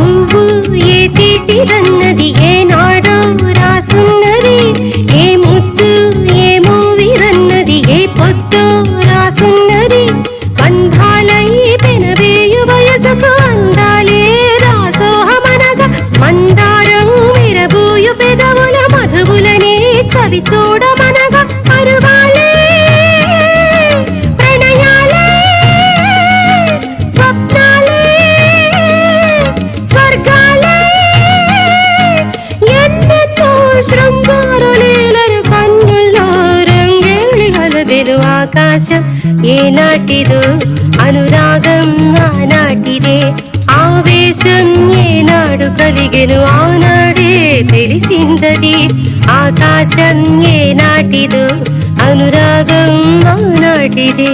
పువ్వు ఏ తీటిదన్నది ఏనాడో రాసున్నది, ఏ ముద్దు ఏ మూవిరన్నది ఏ పొద్దో రాసున్నది. బంధాలై పెనవేయు వయసుకు అందాలే రాసోహమనగా, మందారం విరబూయు పెదవుల మధువులనే చవి చూడమనగా, పరువాలే ప్రణయాలే స్వప్నాలే స్వర్గాలే ఎన్నెన్నో శృంగారులీలలు కన్నుల్లో రంగేళి గలదెను. ఆకాశం ఏనాటిదో అనురాగం ఆనాటిదే, ఆవేశం ఏనాడు కలిగెను ఆనాడే తెలిసిందది. ఆకాశం ఏనాటిదో అనురాగం ఆనాటిదే.